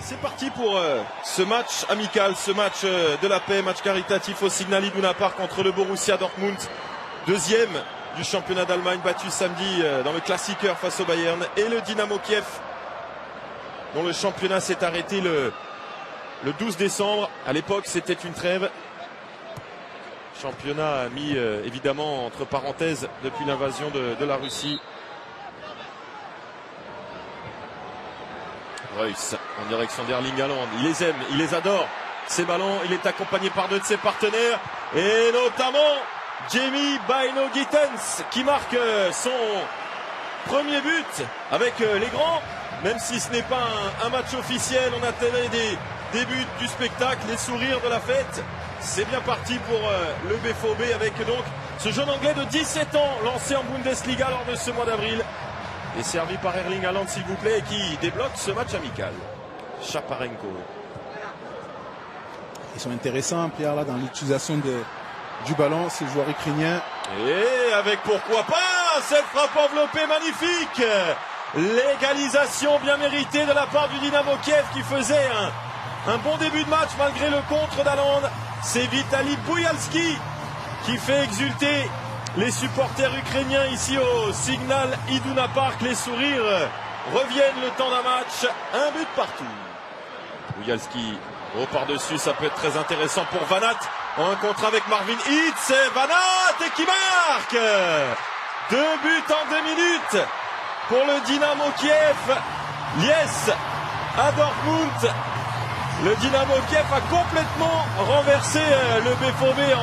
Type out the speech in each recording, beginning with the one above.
C'est parti pour ce match amical, ce match de la paix, match caritatif au Signal Iduna Park entre le Borussia Dortmund, deuxième du championnat d'Allemagne, battu samedi dans le Klassiker face au Bayern, et le Dynamo Kiev, dont le championnat s'est arrêté le 12 décembre. À l'époque, c'était une trêve. Championnat mis évidemment entre parenthèses depuis l'invasion de la Russie. Reus en direction d'Erling Haaland. Il les aime, il les adore. Ces ballons, il est accompagné par deux de ses partenaires et notamment Jamie Bynoe Gittens qui marque son premier but avec les grands. Même si ce n'est pas un match officiel, on a télé des buts du spectacle, les sourires de la fête. C'est bien parti pour le BVB avec donc ce jeune anglais de 17 ans lancé en Bundesliga lors de ce mois d'avril. Et servi par Erling Haaland, s'il vous plaît, qui débloque ce match amical. Shaparenko. Ils sont intéressants, Pierre, là, dans l'utilisation du ballon, ces joueurs ukrainiens. Et avec, pourquoi pas, cette frappe enveloppée magnifique. L'égalisation bien méritée de la part du Dynamo Kiev qui faisait un bon début de match malgré le contre d'Haaland. C'est Vitaly Bujalski qui fait exulter les supporters ukrainiens ici au Signal Iduna Park. Les sourires reviennent le temps d'un match. Un but partout. Bujalski au par-dessus, ça peut être très intéressant pour Vanat. En contre avec Marvin Hitz. Vanat et qui marque. 2 buts en 2 minutes pour le Dynamo Kiev. Lies à Dortmund. Le Dynamo Kiev a complètement renversé le BVB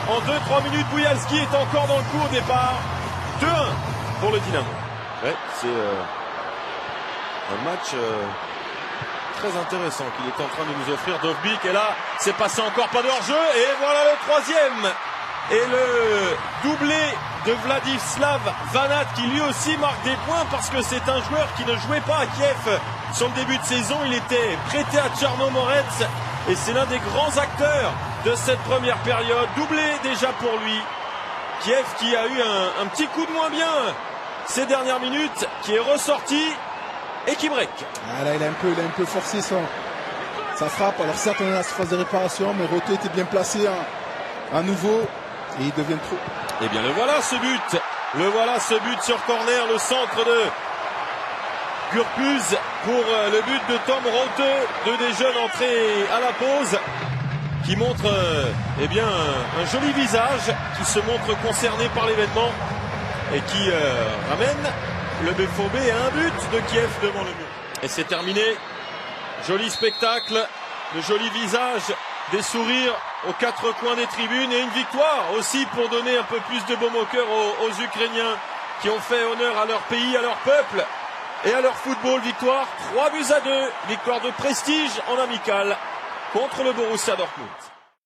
en 2-3 minutes. Bujalski est encore dans le coup au départ. 2-1 pour le Dynamo. Ouais, c'est un match très intéressant qu'il est en train de nous offrir Dovbyk. Et là, c'est passé encore pas de hors-jeu. Et voilà le troisième. Et le doublé de Vladislav Vanat qui lui aussi marque des points parce que c'est un joueur qui ne jouait pas à Kiev sur le début de saison. Il était prêté à Tchernomorets et c'est l'un des grands acteurs de cette première période. Doublé déjà pour lui. Kiev qui a eu un petit coup de moins bien ces dernières minutes, qui est ressorti et qui break. Ah là, il a un peu forcé sa frappe. Alors certes, on est à la phase de réparation, mais Roto était bien placé à nouveau. Et il devient trop. Eh bien le voilà ce but. Le voilà ce but sur corner, le centre de Gurpuz pour le but de Tom Rote. Deux des jeunes entrés à la pause qui montrent eh bien un joli visage, qui se montre concerné par l'événement et qui ramène le BVB à un but de Kiev devant le mur. Et c'est terminé. Joli spectacle, de jolis visages, des sourires aux quatre coins des tribunes et une victoire aussi pour donner un peu plus de baume au cœur aux Ukrainiens qui ont fait honneur à leur pays, à leur peuple et à leur football. Victoire 3-2, victoire de prestige en amical contre le Borussia Dortmund.